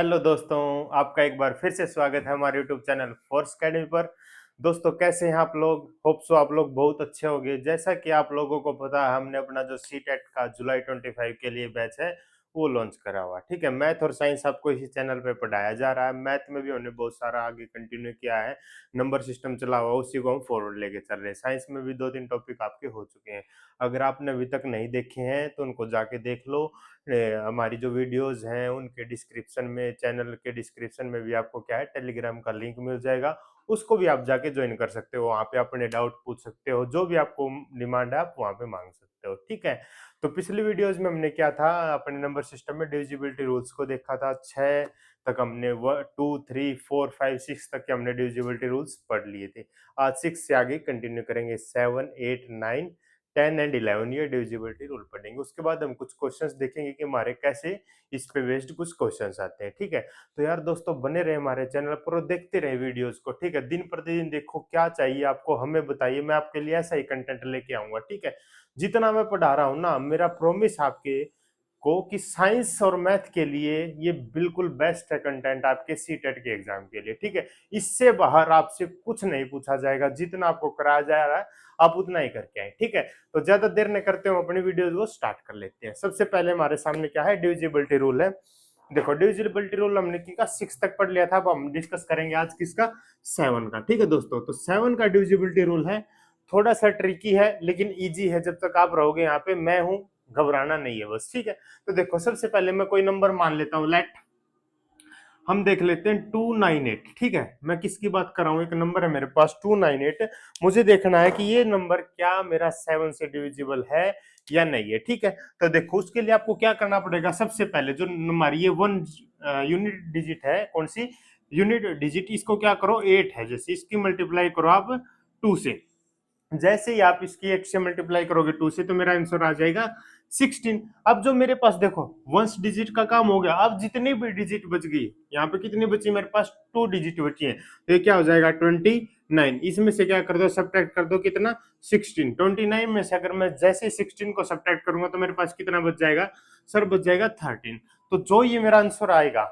Hello दोस्तों, आपका एक बार फिर से स्वागत है हमारे यूट्यूब चैनल फोर्स अकेडमी पर। दोस्तों, कैसे हैं आप लोग? होप सो आप लोग बहुत अच्छे होंगे। जैसा कि आप लोगों को पता है, हमने अपना जो सी टेट का जुलाई 25 के लिए बैच है वो लॉन्च करा हुआ। ठीक है, मैथ और साइंस आपको इसी चैनल पे पढ़ाया जा रहा है। मैथ में भी हमने बहुत सारा आगे कंटिन्यू किया है, नंबर सिस्टम चला हुआ, उसी को हम फॉरवर्ड लेके चल रहे हैं। साइंस में भी 2-3 टॉपिक आपके हो चुके हैं। अगर आपने अभी तक नहीं देखे हैं तो उनको जाके देख लो। हमारी जो वीडियोस हैं उनके डिस्क्रिप्शन में, चैनल के डिस्क्रिप्शन में भी आपको क्या है, टेलीग्राम का लिंक मिल जाएगा। उसको भी आप जाके ज्वाइन कर सकते हो। वहाँ पे अपने डाउट पूछ सकते हो, जो भी आपको डिमांड है आप वहाँ पे मांग सकते हो। ठीक है, तो पिछली वीडियोस में हमने क्या था, अपने नंबर सिस्टम में डिविजिबिलिटी रूल्स को देखा था। 6 तक हमने 2, 3, 4, 5, 6 तक के हमने डिविजिबिलिटी रूल्स पढ़ लिए थे। आज 6 से आगे कंटिन्यू करेंगे। 7, 8, 9, 10 एंड 11 ये डिविजिबिलिटी रूल पढ़ेंगे। उसके बाद हम कुछ क्वेश्चंस देखेंगे कि हमारे कैसे इस पे बेस्ड कुछ क्वेश्चंस आते हैं। ठीक है, तो यार दोस्तों, बने रहे हमारे चैनल पर और देखते रहे वीडियोस को। ठीक है, दिन प्रतिदिन देखो, क्या चाहिए आपको हमें बताइए, मैं आपके लिए ऐसा ही कंटेंट लेके आऊंगा। ठीक है, जितना मैं पढ़ा रहा हूँ ना, मेरा प्रॉमिस आपके को कि साइंस और मैथ के लिए ये बिल्कुल बेस्ट है कंटेंट आपके सी टेट के एग्जाम के लिए। ठीक है, इससे बाहर आपसे कुछ नहीं पूछा जाएगा। जितना आपको कराया जा रहा है आप उतना ही करके आए। ठीक है, तो ज्यादा देर न करते हुए अपनी वीडियो को स्टार्ट कर लेते हैं। सबसे पहले हमारे सामने क्या है, डिविजिबिलिटी रूल है। देखो, डिविजिबिलिटी रूल हमने किसका 6 तक पढ़ लिया था। अब हम डिस्कस करेंगे आज किसका, 7 का। ठीक है दोस्तों, तो 7 का डिविजिबिलिटी रूल है। थोड़ा सा ट्रिकी है लेकिन इजी है। जब तक आप रहोगे यहाँ पे, मैं हूं, घबराना नहीं है बस। ठीक है, तो देखो, सबसे पहले मैं कोई नंबर मान लेता हूँ। लेट हम देख लेते हैं 298। ठीक है, मैं किसकी बात कर रहा हूँ, एक नंबर है मेरे पास 298। मुझे देखना है कि ये नंबर क्या मेरा 7 से डिविजिबल है या नहीं है। ठीक है, तो देखो, उसके लिए आपको क्या करना पड़ेगा। सबसे पहले जो हमारी ये 1 यूनिट डिजिट है, कौन सी यूनिट डिजिट, इसको क्या करो, 8 है जैसे, इसकी मल्टीप्लाई करो आप 2 से। जैसे ही आप इसकी 8 से मल्टीप्लाई करोगे 2 से, तो मेरा आंसर आ जाएगा 16। अब जो मेरे पास देखो, वंस डिजिट का काम हो गया। अब जितनी भी डिजिट बच गई, यहाँ पे कितनी बची मेरे पास, 2 डिजिट बची है, तो ये क्या हो जाएगा 29। इसमें से क्या कर दो, सब्ट्रैक्ट कर दो, कितना 16। 29 में से अगर मैं जैसे 16 को सब्ट्रैक्ट करूंगा तो मेरे पास कितना बच जाएगा सर, बच जाएगा 13। तो जो ये मेरा आंसर आएगा,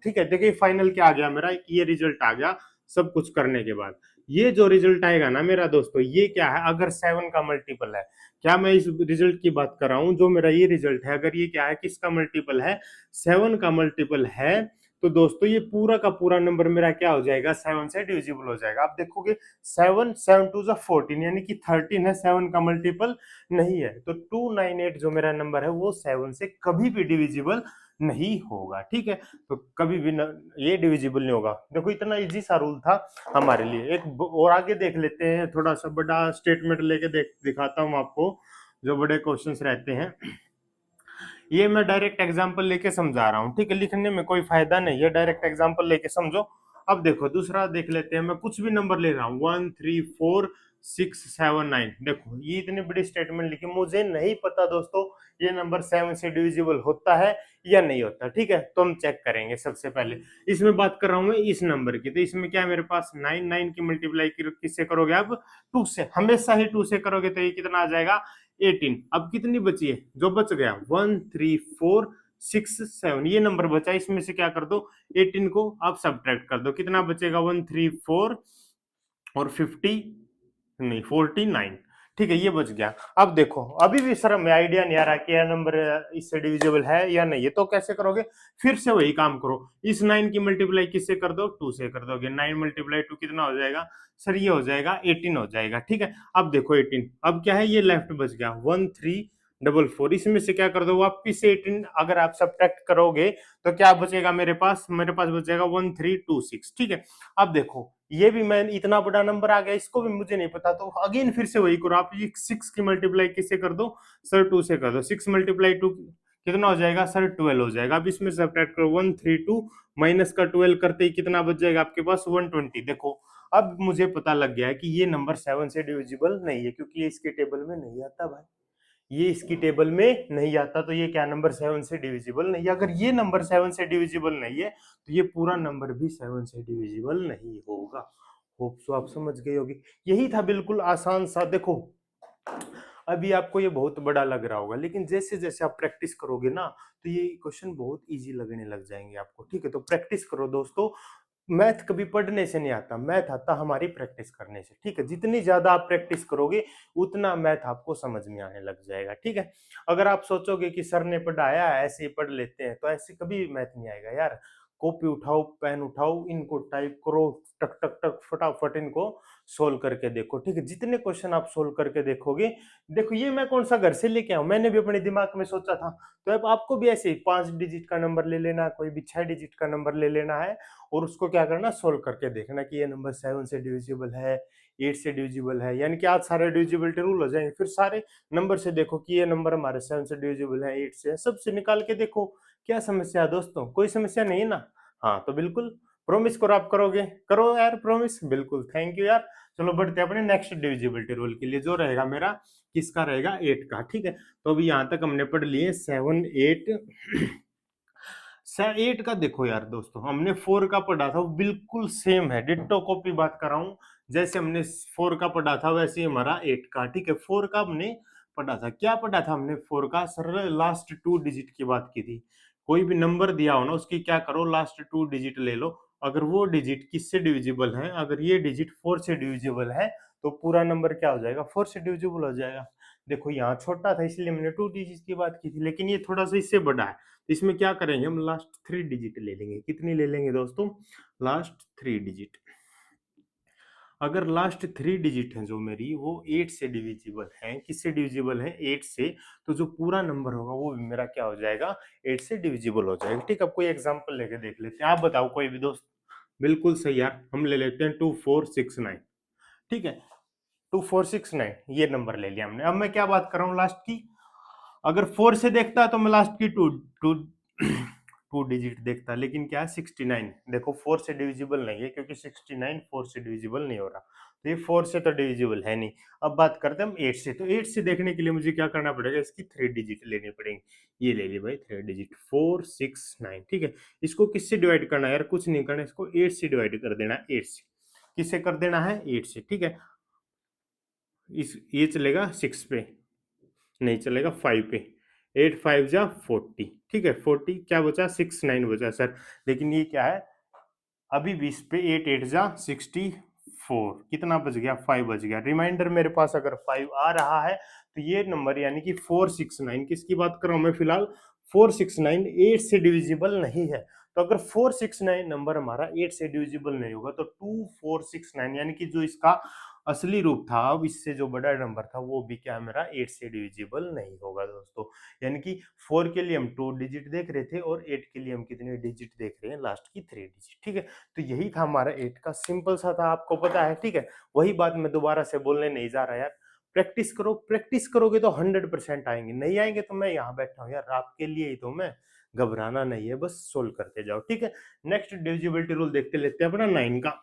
ठीक है, देखिए फाइनल क्या आ गया मेरा, ये रिजल्ट आ गया सब कुछ करने के बाद। ये जो रिजल्ट आएगा ना मेरा दोस्तों, ये क्या है, अगर 7 का मल्टीपल है, क्या मैं इस रिजल्ट की बात कर रहा हूं, जो मेरा ये रिजल्ट है, अगर ये क्या है, किसका मल्टीपल है, 7 का मल्टीपल है, तो दोस्तों ये पूरा का पूरा नंबर मेरा क्या हो जाएगा, 7 से डिविजिबल हो जाएगा। आप देखोगे 7 7 टू 14, यानी कि 13 है, 7 का मल्टीपल नहीं है। तो 298 जो मेरा नंबर है वो 7 से कभी भी डिविजिबल नहीं होगा। ठीक है, तो कभी भी ये डिविजिबल नहीं होगा। देखो, इतना इजी सा रूल था हमारे लिए। एक और आगे देख लेते हैं, थोड़ा सा बड़ा स्टेटमेंट लेके दिखाता हूँ आपको, जो बड़े क्वेश्चंस रहते हैं। ये मैं डायरेक्ट एग्जांपल लेके समझा रहा हूँ। ठीक है, लिखने में कोई फायदा नहीं है, डायरेक्ट एग्जांपल लेके समझो। अब देखो, दूसरा देख लेते हैं। मैं कुछ भी नंबर ले रहा हूँ, 1, 3, 4, 6, 7, 9। देखो, ये इतनी बड़ी स्टेटमेंट लिखी, मुझे नहीं पता दोस्तों ये नंबर 7 से डिविजिबल होता है या नहीं होता। ठीक है, तो हम चेक करेंगे। सबसे पहले इसमें बात कर रहा हूं मैं इस नंबर की, तो इसमें क्या है मेरे पास 9, 9 की मल्टीप्लाई किससे करोगे आप, 2 से। हमेशा ही 2 से करोगे, तो ये कितना आ जाएगा 18। अब कितनी बची है, जो बच गया 1, 3, 4, 6, 7, ये नंबर बचा। इसमें से क्या कर दो, 18 को आप सब्ट्रैक्ट कर दो, कितना बचेगा 1, 3, 4 और 50 नहीं 49। ठीक है, ये बच गया। अब देखो, अभी भी सर हमें आइडिया नहीं आ रहा कि यह नंबर इससे डिविजिबल है या नहीं है, तो कैसे करोगे, फिर से वही काम करो। इस 9 की मल्टीप्लाई किससे कर दो, 2 से कर दोगे। 9 मल्टीप्लाई 2 कितना हो जाएगा सर, ये हो जाएगा 18 हो जाएगा। ठीक है, अब देखो 18, अब क्या है, ये लेफ्ट बच गया 1344। इसमें से क्या कर दो, वापिस से 18 अगर आप सब्ट्रैक्ट करोगे तो क्या बचेगा मेरे पास बच जाएगा 1326। ठीक है, अब देखो, ये भी मैं, इतना बड़ा नंबर आ गया, इसको भी मुझे नहीं पता, तो अगेन फिर से वही करो आप। ये 6 की मल्टीप्लाई किससे कर दो सर, 2 से कर दो। 6 मल्टीप्लाई 2 कितना हो जाएगा सर, 12 हो जाएगा। अब इसमें सब्ट्रैक्ट करो, 132 माइनस का 12 करते ही कितना बच जाएगा आपके पास 120। देखो, अब मुझे पता लग गया है कि ये नंबर 7 से डिविजिबल नहीं है, क्योंकि ये इसके टेबल में नहीं आता भाई, ये इसकी टेबल में नहीं आता। तो ये क्या नंबर 7 से डिविजिबल नहीं है। अगर ये नंबर 7 से डिविजिबल नहीं है तो ये पूरा नंबर भी 7 से डिविजिबल नहीं होगा। होप सो आप समझ गए होगी। यही था, बिल्कुल आसान सा। देखो, अभी आपको ये बहुत बड़ा लग रहा होगा, लेकिन जैसे जैसे आप प्रैक्टिस करोगे ना, तो ये क्वेश्चन बहुत इजी लगने लग जाएंगे आपको। ठीक है, तो प्रैक्टिस करो दोस्तों। मैथ कभी पढ़ने से नहीं आता, मैथ आता हमारी प्रैक्टिस करने से। ठीक है, जितनी ज्यादा आप प्रैक्टिस करोगे उतना मैथ आपको समझ में आने लग जाएगा। ठीक है, अगर आप सोचोगे कि सर ने पढ़ाया ऐसे ही पढ़ लेते हैं, तो ऐसे कभी मैथ नहीं आएगा यार। कॉपी उठाओ, पेन उठाओ, इनको टाइप करो, टक टक टक फटाफट इनको सोल्व करके देखो। ठीक है, जितने क्वेश्चन आप सोल्व करके देखोगे, देखो ये मैं कौन सा घर से लेके आऊं, मैंने भी अपने दिमाग में सोचा था। तो अब आपको भी ऐसे ही 5 डिजिट का नंबर ले लेना है, कोई भी 6 डिजिट का नंबर ले लेना है, और उसको क्या करना, सोल्व करके देखना कि ये नंबर 7 से डिविजिबल है, 8 से डिविजिबल है, यानी कि आज सारे डिविजिबिलिटी रूल हो जाएंगे। फिर सारे नंबर से देखो कि ये नंबर हमारे 7 से डिविजिबल है, 8 से है, सबसे निकाल के देखो। क्या समस्या है दोस्तों, कोई समस्या नहीं है ना? हाँ, तो बिल्कुल प्रॉमिस करो, आप करोगे, करो यार प्रॉमिस, बिल्कुल, थैंक यू यार। चलो बढ़ते हैं अपने नेक्स्ट डिविजिबिलिटी रूल के लिए, जो रहेगा मेरा, किसका रहेगा, 8 का। ठीक है, तो अभी यहां तक हमने पढ़ लिए 7 8 8 का देखो यार दोस्तों, हमने 4 का पढ़ा था, वो बिल्कुल सेम है, डिट्टो कॉपी बात कर रहा हूं। जैसे हमने 4 का पढ़ा था वैसे ही हमारा 8 का। ठीक है, 4 का हमने पढ़ा था, क्या पढ़ा था हमने 4 का, सर लास्ट 2 डिजिट की बात की थी। कोई भी नंबर दिया हो ना, उसकी क्या करो, लास्ट 2 डिजिट ले लो। अगर वो डिजिट किससे डिविजिबल है, अगर ये डिजिट 4 से डिविजिबल है, तो पूरा नंबर क्या हो जाएगा, 4 से डिविजिबल हो जाएगा। देखो यहाँ छोटा था इसलिए हमने 2 डिजिट की बात की थी, लेकिन ये थोड़ा सा इससे बड़ा है। इसमें क्या करेंगे, हम लास्ट 3 डिजिट ले लेंगे। कितनी ले लेंगे दोस्तों, लास्ट 3 डिजिट। अगर लास्ट 3 डिजिट है जो मेरी, वो 8 से डिविजिबल है, किससे डिविजिबल है, 8 से, तो जो पूरा नंबर होगा वो भी मेरा क्या हो जाएगा, 8 से डिविजिबल हो जाएगा। ठीक है, अब कोई एग्जांपल लेके देख लेते हैं, आप बताओ कोई भी दोस्त। बिल्कुल सही यार, हम ले लेते हैं 2469। ठीक है, 2469 ये नंबर ले लिया हमने। अब मैं क्या बात कर रहा हूँ लास्ट की, अगर 4 से देखता तो मैं लास्ट की टू टू 2 डिजिट देखता, लेकिन क्या है 69, देखो 4 से डिविजिबल नहीं है, क्योंकि 69 4 से डिविजिबल नहीं हो रहा, तो ये 4 से तो डिविजिबल है नहीं। अब बात करते हैं हम 8 से, तो 8 से देखने के लिए मुझे क्या करना पड़ेगा, इसकी 3 डिजिट लेनी पड़ेगी। ये ले ली भाई 3 डिजिट, 469। ठीक है, इसको किससे डिवाइड करना है यार, कुछ नहीं करना, इसको 8 से डिवाइड कर देना है, 8 से। किससे कर देना है, 8 से। ठीक है, इस ये चलेगा 6 पे, नहीं चलेगा 5 पे, 8 5 जा 40। ठीक है, 40 क्या बचा, 69 बचा सर, लेकिन ये क्या है, अभी 20 पे 8 8 जा 64, कितना बच गया, 5 बच गया। रिमाइंडर मेरे पास अगर 5 आ रहा है, तो ये नंबर यानी कि 469, किसकी बात कर रहा हूं मैं फिलहाल, 469 8 से डिविजिबल नहीं है। तो अगर 469 नंबर हमारा 8 से डिविजिबल नहीं होगा, तो 2469 यानी कि जो इसका असली रूप था, अब इससे जो बड़ा नंबर था, वो भी क्या मेरा 8 से डिविजिबल नहीं होगा दोस्तों। यानी कि 4 के लिए हम 2 डिजिट देख रहे थे, और 8 के लिए हम कितने डिजिट देख रहे हैं, लास्ट की 3 डिजिट। ठीक है, तो यही था हमारा 8 का, सिंपल सा था, आपको पता है। ठीक है, वही बात मैं दोबारा से बोलने नहीं जा रहा यार, प्रैक्टिस करो, प्रैक्टिस करोगे तो 100% आएंगे, नहीं आएंगे तो मैं यहाँ बैठा हूँ यार आपके लिए ही, तो मैं, घबराना नहीं है, बस सोल्व करते जाओ। ठीक है, नेक्स्ट डिविजिबिलिटी रूल देखते लेते हैं अपना 9 का।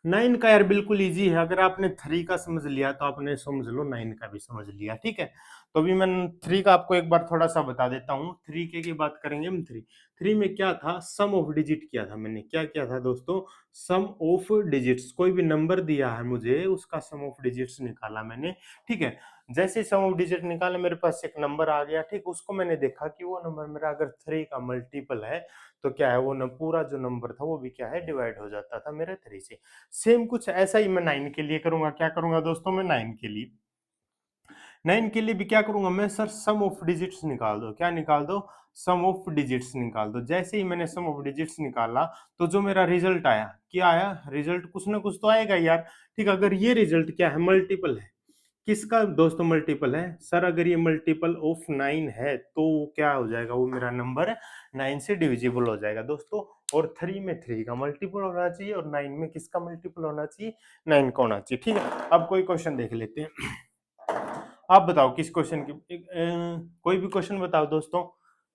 9 का यार बिल्कुल इजी है, अगर आपने 3 का समझ लिया तो आपने समझ लो 9 का भी समझ लिया। ठीक है, तो अभी मैं 3 का आपको एक बार थोड़ा सा बता देता हूँ। 3 के की बात करेंगे हम। 3 में क्या था, सम ऑफ डिजिट किया था मैंने, क्या किया था दोस्तों, सम ऑफ डिजिट्स। कोई भी नंबर दिया है मुझे, उसका सम ऑफ डिजिट्स निकाला मैंने। ठीक है, जैसे सम ऑफ डिजिट निकाला, मेरे पास एक नंबर आ गया। ठीक, उसको मैंने देखा कि वो नंबर मेरा अगर 3 का मल्टीपल है, तो क्या है, वो न पूरा जो नंबर था वो भी क्या है, डिवाइड हो जाता था मेरे 3 से। सेम कुछ ऐसा ही मैं 9 के लिए करूंगा। क्या करूंगा दोस्तों, मैं 9 के लिए भी क्या करूंगा मैं, सर सम ऑफ डिजिट्स निकाल दो। क्या निकाल दो, सम ऑफ डिजिट्स निकाल दो। जैसे ही मैंने सम ऑफ डिजिट्स निकाला, तो जो मेरा रिजल्ट आया, क्या आया, रिजल्ट कुछ ना कुछ तो आएगा यार। ठीक, अगर ये रिजल्ट क्या है, मल्टीपल है, किसका दोस्तों मल्टीपल है, सर अगर ये मल्टीपल ऑफ 9 है, तो क्या हो जाएगा, वो मेरा नंबर 9 से डिविजिबल हो जाएगा दोस्तों। और 3 में 3 का मल्टीपल होना चाहिए, और 9 में किसका मल्टीपल होना चाहिए, 9 का होना चाहिए। ठीक है, अब कोई क्वेश्चन देख लेते हैं। आप बताओ किस क्वेश्चन की, कोई भी क्वेश्चन बताओ दोस्तों।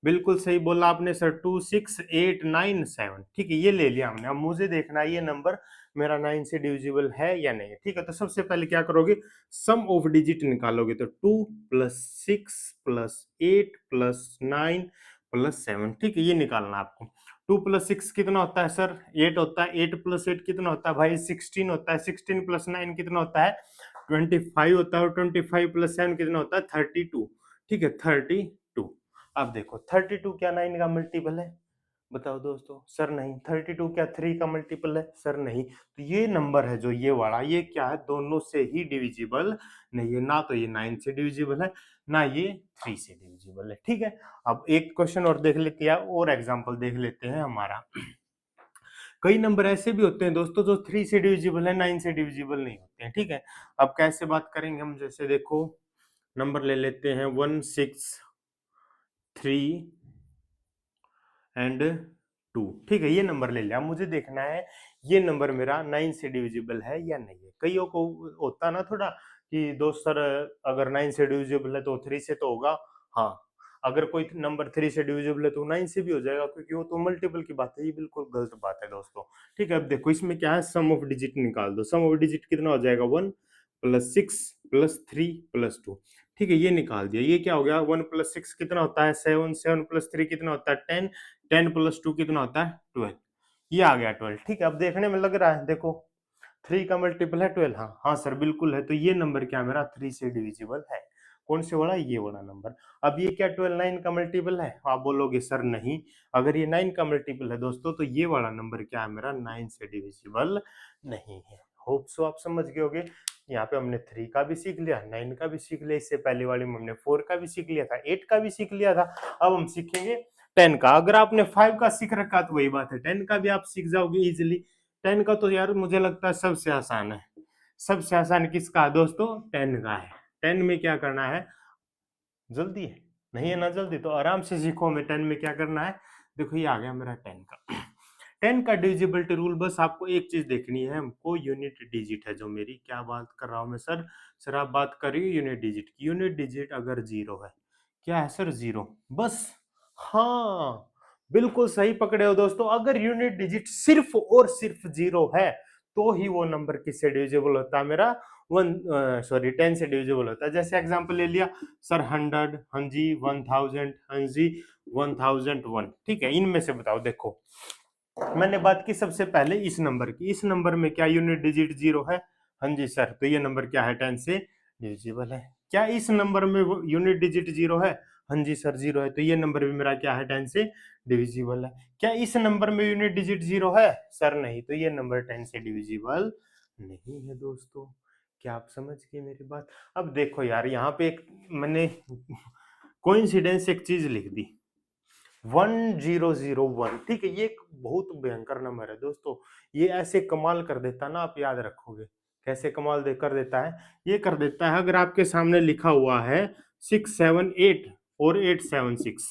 बिल्कुल सही बोला आपने सर, 26897। ठीक है, ये ले लिया हमने। अब मुझे देखना है ये नंबर मेरा 9 से डिविजिबल है या नहीं। ठीक है, तो सबसे पहले क्या करोगे, सम ऑफ डिजिट निकालोगे, तो 2 प्लस 6 प्लस 8 प्लस 9 प्लस 7। ठीक है, ये निकालना आपको। 2 प्लस 6 कितना होता है सर, 8 होता है। 8 प्लस 8 कितना होता है भाई, 16 होता है। 16 प्लस 9 कितना होता है, 25 होता है और 25 प्लस 7 कितना होता है 32। ठीक है 32। अब देखो 32 क्या 9 का मल्टीपल है? बताओ दोस्तों। सर नहीं। 32 क्या 3 का मल्टीपल है? सर नहीं। तो ये नंबर है जो ये वाला, ये क्या है, दोनों से ही डिविजिबल नहीं है। ना तो ये 9 से डिविजिबल है, ना ये 3 से डिविजिबल है। ठीक है। अब एक क्वेश्चन और देख लेते हैं, और एग्जांपल देख लेते हैं हमारा। कई नंबर ऐसे भी होते हैं दोस्तों जो 3 से डिविजिबल है, 9 से डिविजिबल नहीं होते हैं। ठीक है। अब कैसे बात करेंगे हम, जैसे देखो नंबर ले लेते हैं 1 6 3 एंड 2। ठीक है, ये नंबर ले लिया। मुझे देखना है ये नंबर मेरा 9 से डिविजिबल है या नहीं है। कईयों को होता ना थोड़ा कि दोस्त सर अगर 9 से डिविजिबल है तो 3 से तो होगा। हाँ, अगर कोई नंबर 3 से डिविजिबल है तो 9 से भी हो जाएगा, क्योंकि वो तो मल्टीपल की बात है। ये बिल्कुल गलत बात है दोस्तों। ठीक है। अब देखो इसमें क्या है, सम ऑफ डिजिट निकाल दो। सम ऑफ डिजिट कितना हो जाएगा, 1 प्लस 6 प्लस 3 प्लस 2। ठीक है, ये निकाल दिया। ये क्या हो गया, 1 प्लस 6 कितना होता है 7, 7 प्लस 3 कितना होता है 10, 10 प्लस 2 कितना होता है 12। ये आ गया 12। ठीक है। अब देखने में लग रहा है, देखो 3 का मल्टीपल है 12। हाँ हाँ सर बिल्कुल है। तो ये नंबर क्या मेरा 3 से डिविजिबल है। कौन से वाला, ये वाला नंबर। अब ये क्या 12 9 का मल्टीपल है? आप बोलोगे सर नहीं। अगर ये 9 का मल्टीपल है दोस्तों तो ये वाला नंबर क्या है मेरा 9 से डिविजिबल नहीं है। होप सो आप समझ गए होगे। यहाँ पे हमने 3 का भी सीख लिया, 9 का भी सीख लिया, इससे पहले वाले में हमने 4 का भी सीख लिया था, 8 का भी सीख लिया था। अब हम सीखेंगे 10 का। अगर आपने 5 का सीख रखा तो वही बात है, 10 का भी आप सीख जाओगे इजिली। 10 का तो यार मुझे लगता है सबसे आसान है। सबसे आसान किसका है दोस्तों, 10 का है। 10 में क्या करना है, जल्दी है नहीं है ना, जल्दी तो आराम से सीखो। हमें 10 में क्या करना है, देखो ये आ गया मेरा 10 का। 10 का डिविजिबिलिटी रूल, बस आपको एक चीज देखनी है हमको, यूनिट डिजिट है जो मेरी। क्या बात कर रहा हूं मैं सर? सर आप बात कर रही हो यूनिट डिजिट की। यूनिट डिजिट अगर जीरो है, क्या है सर, जीरो, बस। हाँ बिल्कुल सही पकड़े हो दोस्तों। अगर यूनिट डिजिट सिर्फ और सिर्फ जीरो है तो ही वो नंबर किससे डिविजिबल होता है मेरा, 10 से डिविजिबल होता है। जैसे एग्जांपल ले लिया सर 100, हाँ जी 1000, हाँ जी 1001। ठीक है, इनमें से बताओ। देखो मैंने बात की सबसे पहले इस नंबर की। इस नंबर में क्या यूनिट डिजिट जीरो है? हाँ जी सर। तो ये नंबर क्या है, 10 से डिविजिबल है। क्या इस नंबर में यूनिट डिजिट जीरो है? हाँ जी सर जीरो है। तो ये नंबर भी मेरा क्या है, 10 से डिविजिबल है। क्या इस नंबर में यूनिट डिजिट जीरो है? सर नहीं। तो ये नंबर 10 से डिविजिबल नहीं है दोस्तों। क्या आप समझ गए मेरी बात? अब देखो यार, यहाँ पे एक मैंने कोइंसिडेंस एक चीज लिख दी, 1001। ठीक है, ये एक बहुत भयंकर नंबर है दोस्तों। ये ऐसे कमाल कर देता ना, आप याद रखोगे कैसे कमाल कर देता है। ये कर देता है, अगर आपके सामने लिखा हुआ है 678 और 876,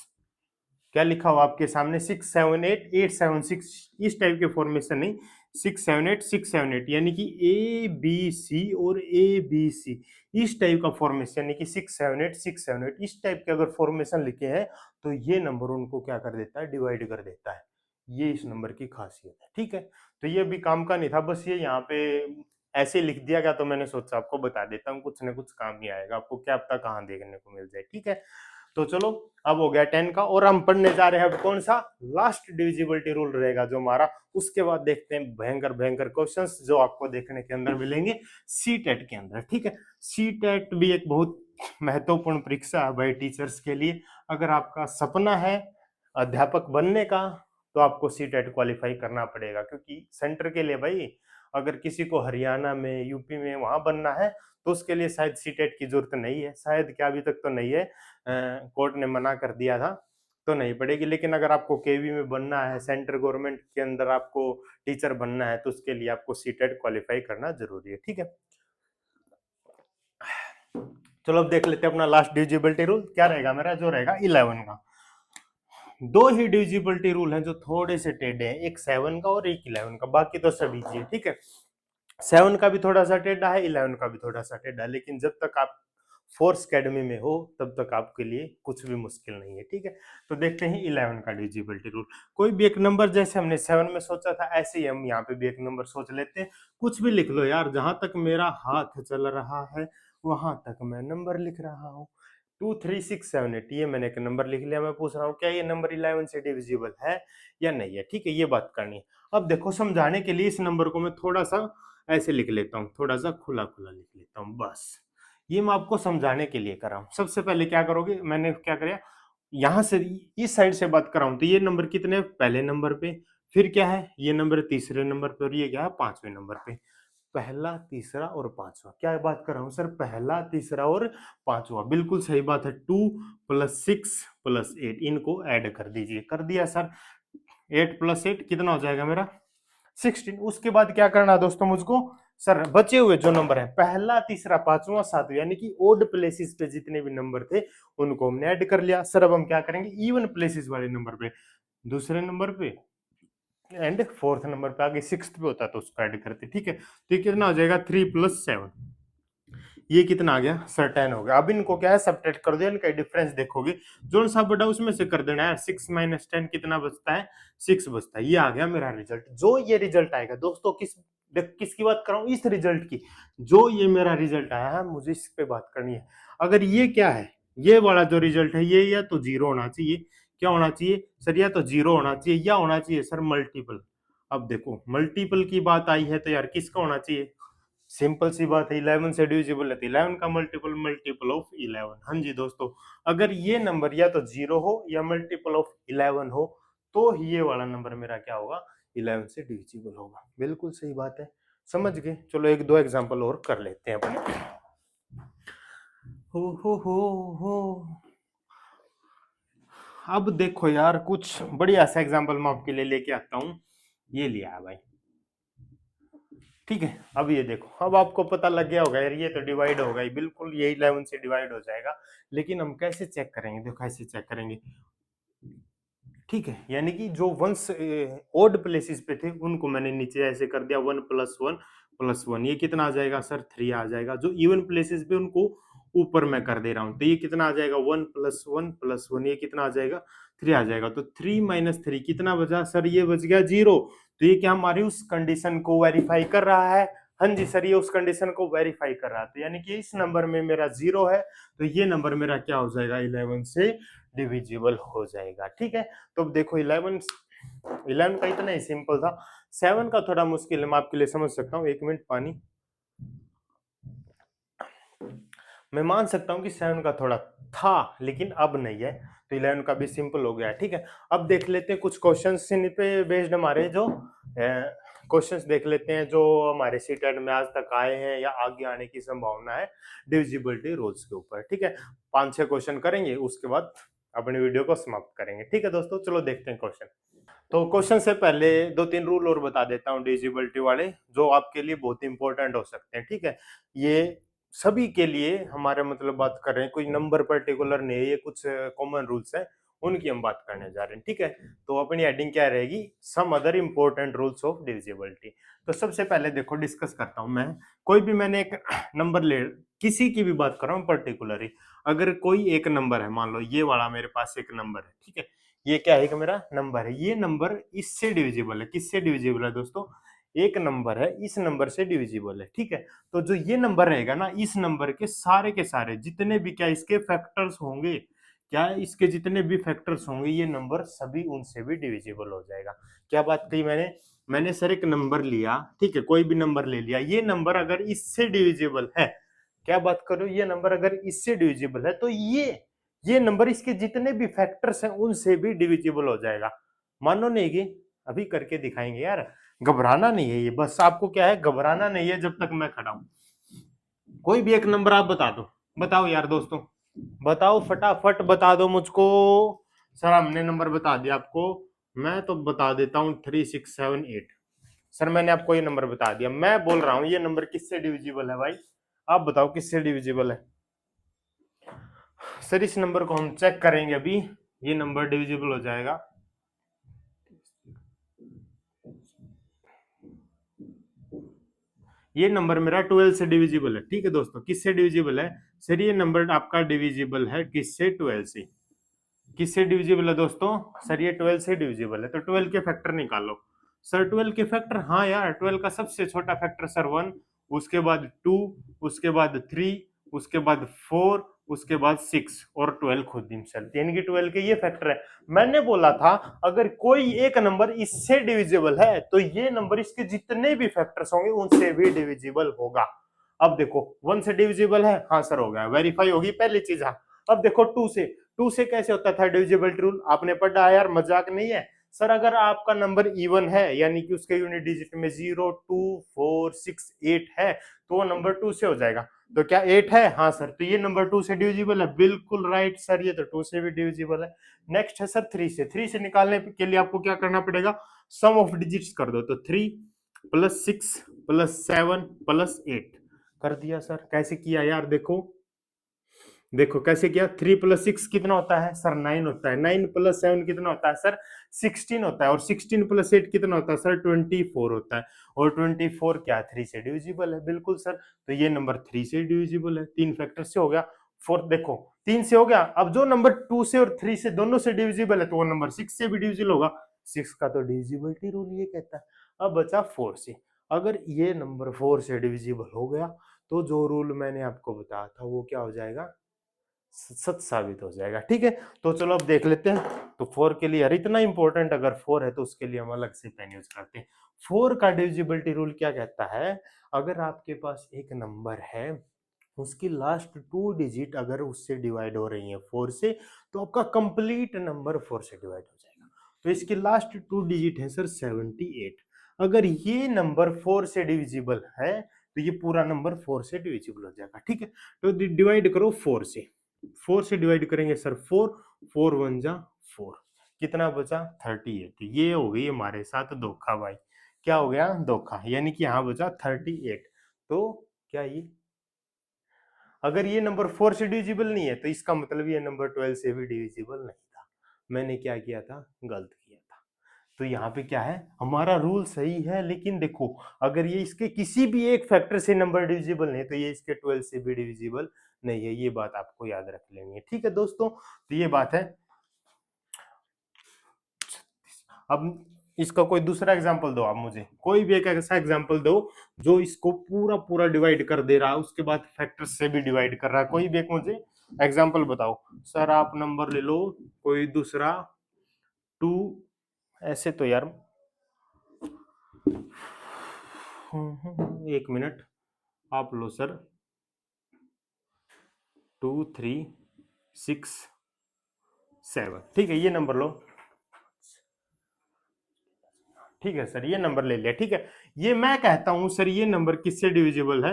क्या लिखा हुआ आपके सामने 678 876, इस टाइप के फॉर्मेशन नहीं, 678 678, यानी कि ए बी सी और ए बी सी, इस टाइप का फॉर्मेशन, यानी कि 678 678, इस टाइप के अगर फॉर्मेशन लिखे हैं तो ये नंबर उनको क्या कर देता है, डिवाइड कर देता है। ये इस नंबर की खासियत है। ठीक है, तो ये भी काम का नहीं था, बस ये यहाँ पे ऐसे लिख दिया गया तो मैंने सोचा आपको बता देता हूँ, कुछ ना कुछ काम ही आएगा आपको, क्या पता कहाँ देखने को मिल जाए। ठीक है, तो चलो अब हो गया 10 का, और हम पढ़ने जा रहे हैं अब कौन सा, लास्ट डिविजिबिलिटी रूल रहेगा जो हमारा। उसके बाद देखते हैं भयंकर भयंकर क्वेश्चंस जो आपको देखने के अंदर मिलेंगे सी टेट के अंदर। ठीक है, सी टेट भी एक बहुत महत्वपूर्ण परीक्षा है भाई टीचर्स के लिए। अगर आपका सपना है अध्यापक बनने का तो आपको सी टेट क्वालिफाई करना पड़ेगा, क्योंकि सेंटर के लिए भाई, अगर किसी को हरियाणा में यूपी में वहां बनना है तो उसके लिए शायद सी टेट की जरूरत नहीं है, शायद, क्या अभी तक तो नहीं है, कोर्ट ने मना कर दिया था तो नहीं पड़ेगी। लेकिन अगर आपको केवी में बनना है, सेंट्रल गवर्नमेंट के अंदर आपको टीचर बनना है, तो उसके लिए आपको सी टेट क्वालिफाई करना जरूरी है। ठीक है, चलो अब देख लेते हैं अपना लास्ट डिविजिबिलिटी रूल क्या रहेगा मेरा, जो रहेगा 11 का। दो ही डिविजिबिलिटी रूल हैं जो थोड़े से टेढ़े हैं, एक 7 का और एक 11 का, बाकी तो सभी जी। ठीक है, 7 का भी थोड़ा सा टेढ़ा है, 11 का भी थोड़ा सा टेढ़ा है, लेकिन जब तक आप फोर्स एकेडमी में हो तब तक आपके लिए कुछ भी मुश्किल नहीं है। ठीक है, तो देखते हैं 11 का डिविजिबिलिटी रूल। कोई भी एक नंबर, जैसे हमने 7 में सोचा था ऐसे ही हम यहाँ पे भी एक नंबर सोच लेते हैं। कुछ भी लिख लो यार, जहां तक मेरा हाथ चल रहा है वहां तक मैं नंबर लिख रहा हूँ। 23678 ये मैंने एक नंबर लिख लिया। मैं पूछ रहा हूँ क्या ये नंबर 11 से डिविजिबल है या नहीं है, ठीक है, ये बात करनी है। अब देखो समझाने के लिए इस नंबर को मैं थोड़ा सा ऐसे लिख लेता हूँ, थोड़ा सा खुला खुला लिख लेता हूँ बस। ये मैं आपको समझाने के लिए कर रहा हूँ। सबसे पहले क्या करोगे, मैंने क्या किया, यहाँ से इस साइड से बात कर रहा हूँ तो ये नंबर कितने, पहले नंबर पे, फिर क्या है ये नंबर तीसरे नंबर पे, और ये क्या है पांचवें नंबर पे। पहला, तीसरा और पांचवा, क्या बात कर रहा हूँ सर, पहला, तीसरा और पांचवा, बिल्कुल सही बात है। 2 + 6 + 8 इनको ऐड कर दीजिए। कर दिया सर। 8 + 8 कितना हो जाएगा मेरा 16। उसके बाद क्या करना है दोस्तों मुझको, सर बचे हुए जो नंबर है पहला, तीसरा, पांचवा, सातवां, यानी कि ओड प्लेसेस पे जितने भी नंबर थे उनको हमने ऐड कर लिया। सर अब हम क्या करेंगे, इवन प्लेसेस वाले नंबर पे, दूसरे नंबर पे एंड फोर्थ नंबर पे, आगे सिक्स्थ पे होता तो उसको ऐड करते, ठीक है। तो ये कितना हो जाएगा 3 + 7, ये कितना आ गया सर 10 हो गया। अब इनको क्या है सब्ट्रैक्ट कर दो, इनका डिफरेंस देखोगे जो सा बड़ा उसमें से कर देना है। 6 - 10 कितना बचता है, 6 बचता है। ये आ गया मेरा रिजल्ट। जो ये रिजल्ट आएगा दोस्तों, किसकी बात कर रहा हूँ, इस रिजल्ट की। जो ये मेरा रिजल्ट आया है मुझे इस पे बात करनी है। अगर ये क्या है, ये वाला जो रिजल्ट है ये या तो जीरो होना चाहिए, क्या होना चाहिए सर, या तो जीरो होना चाहिए या होना चाहिए सर मल्टीपल। अब देखो मल्टीपल की बात आई है तो यार किसका होना चाहिए, सिंपल सी बात है 11 से डिविजिबल है तो 11 का मल्टीपल मल्टीपल ऑफ 11। हाँ जी दोस्तों, अगर ये नंबर या तो जीरो हो या मल्टीपल ऑफ 11 हो तो ये वाला नंबर मेरा क्या होगा, 11 से डिविजिबल होगा। बिल्कुल सही बात है, समझ गए। चलो एक दो एग्जांपल और कर लेते हैं अपने। हो अब देखो यार कुछ बढ़िया सा एग्जांपल मैं आपके लिए लेके आता हूं। ये लिया है भाई, ठीक है। अब ये देखो, अब आपको पता लग गया होगा यार ये तो डिवाइड होगा ही, बिल्कुल ये 11 से डिवाइड हो जाएगा। लेकिन हम कैसे चेक करेंगे, देखो कैसे चेक करेंगे, ठीक है। यानी कि जो वंस ओड प्लेसेस पे थे उनको मैंने नीचे ऐसे कर दिया 1 + 1 + 1, ये कितना आ जाएगा सर 3 आ जाएगा। जो इवन प्लेसेस पे उनको ऊपर मैं कर दे रहा हूं तो ये कितना आ जाएगा 1 + 1 + 1, ये कितना आ जाएगा 3 आ जाएगा। तो 3 - 3 कितना बचा सर, ये बच गया 0। तो ये क्या हमारी उस कंडीशन को वेरीफाई कर रहा है। हाँ जी सर, ये उस कंडीशन को वेरीफाई कर रहा है। तो यानी कि इस नंबर में मेरा 0 है तो ये नंबर मेरा क्या हो जाएगा 11 से डिविजिबल हो जाएगा, ठीक है। तो अब देखो 11 का इतना ही सिंपल था। 7 का थोड़ा मुश्किल है, मैं आपके लिए समझ सकता हूँ। 1 मिनट पानी। मैं मान सकता हूँ कि 7 का थोड़ा था लेकिन अब नहीं है, तो 11 का भी सिंपल हो गया, ठीक है। अब देख लेते हैं कुछ क्वेश्चंस पे बेस्ड हमारे जो क्वेश्चंस देख लेते हैं जो हमारे सीटेट में आज तक आए हैं या आगे आने की संभावना है डिविजिबिलिटी रूल्स के ऊपर, ठीक है। 5-6 क्वेश्चन करेंगे उसके बाद अपनी वीडियो को समाप्त करेंगे, ठीक है दोस्तों। चलो देखते हैं क्वेश्चन। तो क्वेश्चन से पहले 2-3 रूल और बता देता हूँ डिविजिबिलिटी वाले, जो आपके लिए बहुत इंपॉर्टेंट हो सकते हैं, ठीक है। ये सभी के लिए हमारे मतलब बात कर रहे हैं, कोई नंबर पर्टिकुलर नहीं है, ये कुछ कॉमन रूल्स हैं उनकी हम बात करने जा रहे हैं, ठीक है। तो अपनी हेडिंग क्या रहेगी, some other important rules of divisibility. तो सबसे पहले देखो डिस्कस करता हूं मैं। कोई भी मैंने एक नंबर ले, किसी की भी बात कर रहा हूँ पर्टिकुलरली। अगर कोई एक नंबर है, मान लो ये वाला मेरे पास एक नंबर है, ठीक है। ये क्या है कि मेरा नंबर है, ये नंबर इससे डिविजिबल है। किससे डिविजिबल है दोस्तों, एक नंबर है इस नंबर से डिविजिबल है, ठीक है। तो जो ये नंबर रहेगा ना, इस नंबर के सारे जितने भी क्या इसके फैक्टर्स होंगे, क्या इसके जितने भी फैक्टर्स होंगे, ये नंबर सभी उनसे भी डिविजिबल हो जाएगा। क्या बात कही मैंने सर एक नंबर लिया, ठीक है, कोई भी नंबर ले लिया, ये नंबर अगर इससे डिविजिबल है, क्या बात करो, ये नंबर अगर इससे डिविजिबल है तो ये नंबर इसके जितने भी फैक्टर्स हैं उनसे भी डिविजिबल हो जाएगा। मानो नहीं कि अभी करके दिखाएंगे यार, घबराना नहीं है, ये बस आपको क्या है, घबराना नहीं है जब तक मैं खड़ा हूं। कोई भी एक नंबर आप बता दो, बताओ यार दोस्तों, बताओ फटाफट बता दो मुझको। सर हमने नंबर बता दिया आपको, मैं तो बता देता हूँ 3678। सर मैंने आपको ये नंबर बता दिया, मैं बोल रहा हूँ ये नंबर किससे डिविजिबल है भाई, आप बताओ किससे डिविजिबल है। सर इस नंबर को हम चेक करेंगे अभी, ये नंबर डिविजिबल हो जाएगा। ये नंबर मेरा 12 से डिविजिबल है, ठीक है दोस्तों। किससे डिविजिबल है सर, ये नंबर आपका डिविजिबल है किससे, 12 से। किससे डिविजिबल है दोस्तों, सर ये 12 से डिविजिबल है। तो 12 के फैक्टर निकालो। सर 12 के फैक्टर, हाँ यार 12 का सबसे छोटा फैक्टर सर 1, उसके बाद 2, उसके बाद 3, उसके बाद 4, उसके बाद 6 और 12 खुद हिमसेल्फ, यानी कि 12 के ये फैक्टर है। मैंने बोला था अगर कोई एक नंबर इससे डिविजिबल है तो ये नंबर इसके जितने भी फैक्टर्स होंगे उनसे भी डिविजिबल होगा। अब देखो 1 से डिविजिबल है, हाँ सर हो गया, वेरीफाई होगी पहली चीज। हाँ अब देखो 2 से कैसे होता था डिविजिबिलिटी रूल, आपने पढ़ा है यार, मजाक नहीं है सर। अगर आपका नंबर इवन है यानी कि उसके यूनिट डिजिट में 0 2 4 6 8 है तो वो नंबर 2 से हो जाएगा। तो क्या 8 है? हाँ सर, तो ये नंबर 2 से डिविजिबल है, बिल्कुल राइट सर, ये तो 2 से भी डिविजिबल है। नेक्स्ट है सर 3 से निकालने के लिए आपको क्या करना पड़ेगा, सम ऑफ डिजिट्स कर दो, तो 3 प्लस 6 प्लस 7 प्लस 8 कर दिया सर। कैसे किया यार, देखो देखो कैसे किया, 3 प्लस 6 कितना होता है सर, 9 होता है, 9 प्लस 7 कितना होता है सर, 16 होता है, और 16 प्लस 8 कितना होता है सर, 24 होता है, और 24 क्या 3 से डिविजिबल है, बिल्कुल सर। तो ये नंबर 3 से डिविजिबल है, 3 फैक्टर से हो गया। 4 देखो 3 से हो गया, अब जो नंबर 2 से और 3 से दोनों से डिविजिबल है तो वो नंबर 6 से भी डिविजिबल होगा, 6 का तो डिविजिबिलिटी रूल ये कहता है। अब बचा 4 से, अगर ये नंबर 4 से डिविजिबल हो गया तो जो रूल मैंने आपको बताया था वो क्या हो जाएगा, सच साबित हो जाएगा। ठीक है, तो चलो अब देख लेते हैं। तो 4 के लिए, यार इतना इंपॉर्टेंट अगर 4 है तो उसके लिए हम अलग से पेन यूज करते हैं। 4 का डिविजिबिलिटी रूल क्या कहता है, अगर आपके पास एक नंबर है उसकी लास्ट 2 डिजिट अगर उससे डिवाइड हो रही है 4 से तो आपका कंप्लीट नंबर 4 से डिवाइड हो जाएगा। तो इसकी लास्ट 2 डिजिट है सर 78। अगर ये नंबर 4 से डिविजिबल है तो ये पूरा नंबर 4 से डिविजिबल हो जाएगा। ठीक है, तो डिवाइड करो 4 से, 4 से डिवाइड करेंगे सर 4, 4 1 जा 4, कितना बचा 38। ये हो गई हमारे साथ धोखा भाई, क्या हो गया धोखा, यानी कि यहाँ बचा 38। तो क्या ये, अगर ये नंबर 4 से डिविजिबल नहीं है तो इसका मतलब ये नंबर 12 से भी डिविजिबल नहीं था। मैंने क्या किया था, गलत किया था। तो यहाँ पे क्या है, हमारा रूल सही है, लेकिन देखो अगर ये इसके किसी भी एक फैक्टर से नंबर डिविजिबल नहीं तो ये इसके 12 से भी डिविजिबल नहीं है, ये बात आपको याद रख लेनी है। ठीक है दोस्तों, तो ये बात है। अब इसका कोई दूसरा एग्जांपल दो आप मुझे, कोई भी एक ऐसा एग्जांपल दो जो इसको पूरा पूरा डिवाइड कर दे रहा है उसके बाद फैक्टर से भी डिवाइड कर रहा है, कोई भी एक मुझे एग्जांपल बताओ। सर आप नंबर ले लो कोई दूसरा, 2, ऐसे तो यार 1 मिनट आप लो सर, 2 3 6 7, ठीक है ये नंबर लो। ठीक है सर, ये नंबर ले लिया, ठीक है। ये मैं कहता हूं सर ये नंबर किससे डिविजिबल है,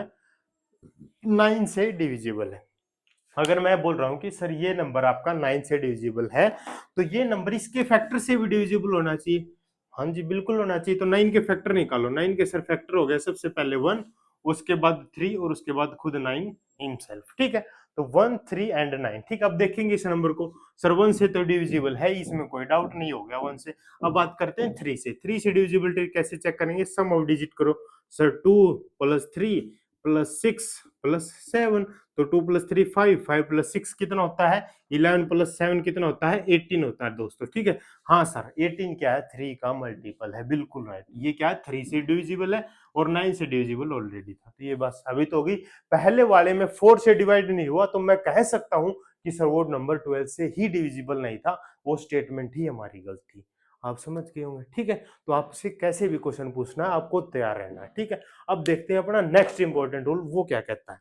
9 से डिविजिबल है। अगर मैं बोल रहा हूं कि सर ये नंबर आपका 9 से डिविजिबल है तो ये नंबर इसके फैक्टर से भी डिविजिबल होना चाहिए। हाँ जी बिल्कुल होना चाहिए, तो 9 के फैक्टर निकालो। 9 के सर फैक्टर हो गया सबसे पहले 1, उसके बाद 3 और उसके बाद खुद 9 हिमसेल्फ। ठीक है, तो 1 3 एंड 9। ठीक, अब देखेंगे इस नंबर को, सर 1 से तो डिविजिबल है, इसमें कोई डाउट नहीं हो गया 1 से। अब बात करते हैं 3 से। 3 से डिविजिबिलिटी कैसे चेक करेंगे, सम ऑफ डिजिट करो सर, 2 प्लस 3 प्लस 6 प्लस 7, तो 2 प्लस 3 5, 5 प्लस 6 कितना होता है 11 प्लस 7 कितना होता है 18 होता है दोस्तों। ठीक है, हाँ सर 18 क्या है 3 का मल्टीपल है, बिल्कुल राइट। ये क्या है 3 से डिविजिबल है और 9 से डिविजिबल ऑलरेडी था, तो ये बात साबित हो गई। पहले वाले में 4 से डिवाइड नहीं हुआ तो मैं कह सकता हूं कि सर वो नंबर 12 से ही डिविजिबल नहीं था, वो स्टेटमेंट ही हमारी गलत थी। आप समझ गए होंगे। ठीक है, तो आपसे कैसे भी क्वेश्चन पूछना है आपको तैयार रहना है। ठीक है, अब देखते हैं अपना नेक्स्ट इंपॉर्टेंट रूल, वो क्या कहता है।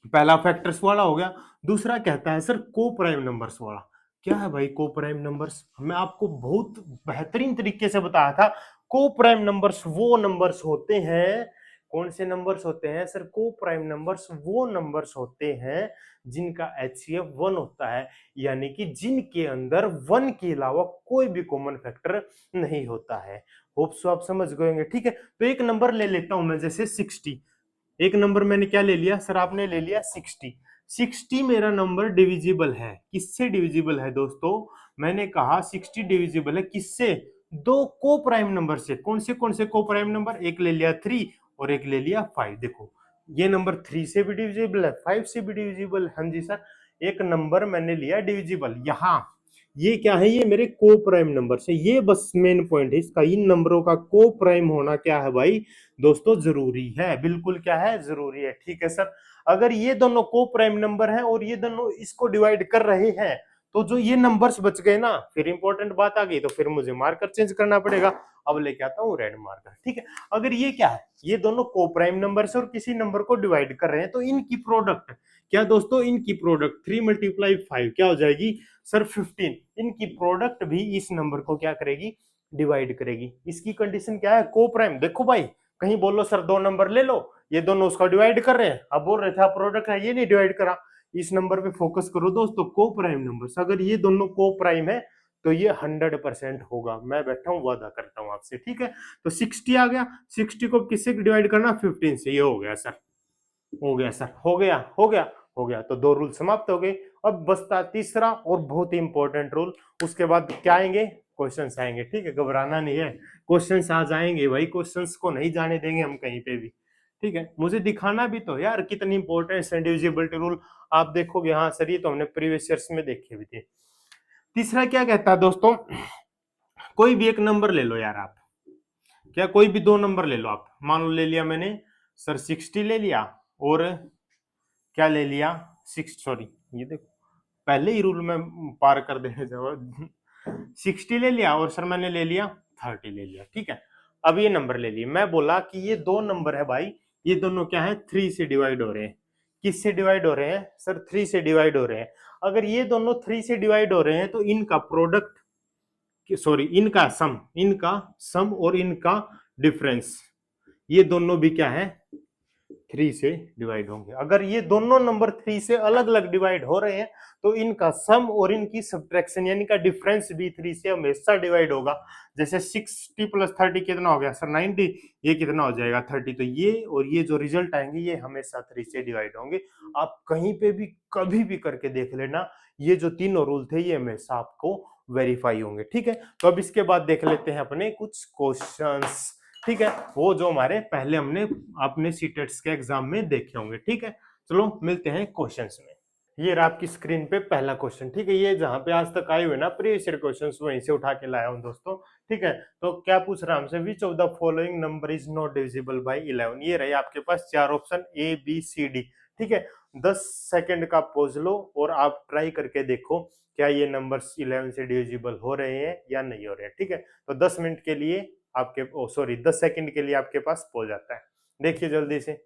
पहला फैक्टर्स वाला हो गया, दूसरा कहता है सर को प्राइम नंबर्स वाला। क्या है भाई को प्राइम नंबर्स, मैं आपको बहुत बेहतरीन तरीके से बताया था। को प्राइम नंबर्स वो नंबर्स होते हैं, कौन से नंबर्स होते हैं सर, को प्राइम नंबर्स वो नंबर्स होते हैं जिनका HCF 1 होता है, यानी कि जिनके अंदर 1 के अलावा कोई भी कॉमन फैक्टर नहीं होता है। होप सो आप समझ गए होंगे। ठीक है, तो एक नंबर ले लेता हूं मैं, जैसे 60। एक नंबर मैंने क्या ले लिया सर, आपने ले लिया 60। 60 मेरा नंबर डिविजिबल है, किससे डिविजिबल है दोस्तों, मैंने कहा 60 डिविजिबल है किससे, दो को प्राइम नंबर से। कौन से को प्राइम नंबर, एक ले लिया 3 और एक ले लिया 5। देखो ये नंबर 3 से भी डिविजिबल है, 5 से भी डिविजिबल है। हाँ जी सर, एक नंबर मैंने लिया डिविजिबल, यहाँ ये क्या है, ये मेरे को प्राइम नंबर से, ये बस मेन पॉइंट है इसका, इन नंबरों का को प्राइम होना क्या है भाई दोस्तों जरूरी है, बिल्कुल क्या है जरूरी है। ठीक है सर, अगर ये दोनों को प्राइम नंबर है और ये दोनों इसको डिवाइड कर रहे हैं, तो जो ये नंबर्स बच गए ना, फिर इंपॉर्टेंट बात आ गई, तो फिर मुझे मार्कर चेंज करना पड़ेगा। अब लेके आता हूँ रेड मार्कर, ठीक है। अगर ये क्या है, ये दोनों को प्राइम नंबर से और किसी नंबर को डिवाइड कर रहे हैं, तो इनकी प्रोडक्ट क्या दोस्तों, इनकी प्रोडक्ट 3 × 5 क्या हो जाएगी सर 15। इनकी प्रोडक्ट भी इस नंबर को क्या करेगी, डिवाइड करेगी। इसकी कंडीशन क्या है, को प्राइम। देखो भाई, कहीं बोलो सर 2 नंबर ले लो, ये दोनों उसका डिवाइड कर रहे हैं, अब बोल रहे थे प्रोडक्ट है, ये नहीं डिवाइड करा। इस नंबर पे फोकस करो दोस्तों, को प्राइम नंबर। अगर ये दोनों को प्राइम है तो ये 100% होगा। मैं बैठा हूं, वादा करता हूं आपसे, ठीक है। तो 60 आ गया, 60 को किससे डिवाइड करना, 15 से। ये हो गया सर, हो गया सर, हो गया, हो गया, हो गया। तो 2 रूल समाप्त हो गए। अब बचता तीसरा और बहुत ही इंपॉर्टेंट रूल। उसके बाद क्या आएंगे, क्वेश्चंस आएंगे, ठीक है। घबराना नहीं है, क्वेश्चंस आ जाएंगे भाई, क्वेश्चंस को नहीं जाने देंगे हम कहीं पे भी, ठीक है। मुझे दिखाना भी तो यार कितनी इंपॉर्टेंट है डिविजिबिलिटी रूल। आप देखोगे, हाँ सर ये तो हमने प्रीवियस ईयर्स में देखे भी थे। तीसरा क्या कहता है दोस्तों, कोई भी एक नंबर ले लो यार आप, क्या कोई भी 2 नंबर ले लो आप। मान लो ले लिया मैंने सर 60 ले लिया, और क्या ले लिया 6, सॉरी ये देखो पहले ही रूल में पार कर देने जाओ। 60 ले लिया और सर मैंने ले लिया 30 ले लिया, ठीक है। अब ये नंबर ले लिए, मैं बोला कि ये 2 नंबर है भाई, ये दोनों क्या है 3 से डिवाइड हो रहे हैं। किससे डिवाइड हो रहे हैं सर, 3 से डिवाइड हो रहे हैं। अगर ये दोनों 3 से डिवाइड हो रहे हैं तो इनका प्रोडक्ट, सॉरी इनका सम, इनका सम और इनका डिफरेंस, ये दोनों भी क्या है 3 से डिवाइड होंगे। अगर ये दोनों नंबर 3 से अलग अलग डिवाइड हो रहे हैं तो इनका सम और इनकी सब्ट्रैक्शन यानी का डिफरेंस भी 3 से हमेशा डिवाइड होगा। जैसे 60 + 30 कितना हो गया सर 90, ये कितना हो जाएगा 30। तो ये और ये जो रिजल्ट आएंगे ये हमेशा 3 से डिवाइड होंगे। आप कहीं पे भी कभी भी करके देख लेना, ये जो तीनों रूल थे ये हमेशा आपको वेरीफाई होंगे, ठीक है। तो अब इसके बाद देख लेते हैं अपने कुछ क्वेश्चंस, ठीक है, वो जो हमारे पहले हमने अपने सीटेट्स के एग्जाम में देखे होंगे, ठीक है। चलो मिलते हैं क्वेश्चंस में। ये रहा आपकी स्क्रीन पे पहला क्वेश्चन, ठीक है। ये जहां पे आज तक आए हुए ना प्रीवियस ईयर क्वेश्चंस वहीं से उठा के लाया हूं दोस्तों, ठीक है। तो क्या पूछ रहा है हमसे, which of the following number is not divisible by 11। ये रहे आपके पास 4 option A B C D, ठीक है। 10 सेकंड का पॉज लो और आप ट्राई करके देखो क्या ये नंबर्स 11 से डिविजिबल हो रहे हैं या नहीं हो रहे हैं, ठीक है। तो 10 मिनट के लिए आपके, सॉरी 10 सेकंड के लिए आपके पास पॉज आता है। देखिए जल्दी से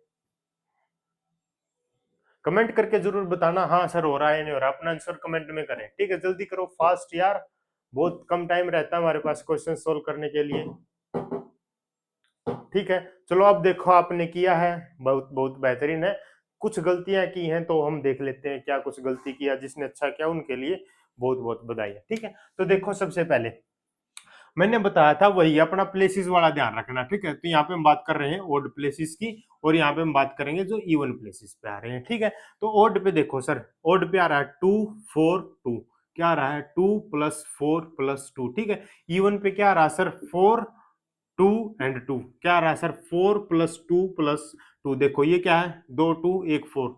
कमेंट करके जरूर बताना, हाँ सर हो रहा है नहीं हो रहा, अपना आंसर कमेंट में करें, ठीक है। जल्दी करो, फास्ट यार, बहुत कम टाइम रहता है हमारे पास क्वेश्चन सोल्व करने के लिए, ठीक है। चलो अब देखो आपने किया है, बहुत बहुत बेहतरीन है। कुछ गलतियां की हैं तो हम देख लेते हैं क्या कुछ गलती किया, जिसने अच्छा किया उनके लिए बहुत बहुत बधाई है, ठीक है। तो देखो सबसे पहले मैंने बताया था वही अपना प्लेसेस वाला ध्यान रखना, ठीक है। तो यहाँ पे हम बात कर रहे हैं ओड प्लेसेस की, और यहाँ पे हम बात करेंगे जो इवन प्लेसेस पे आ रहे हैं, ठीक है। तो ओड पे देखो सर, ओड पे आ रहा है 2 4 2, क्या आ रहा है 2 + 4 + 2, ठीक है। इवन पे क्या आ रहा है सर 4 2 एंड 2, क्या आ रहा है सर 4 + 2 + 2। देखो ये क्या है 2 2 1 4,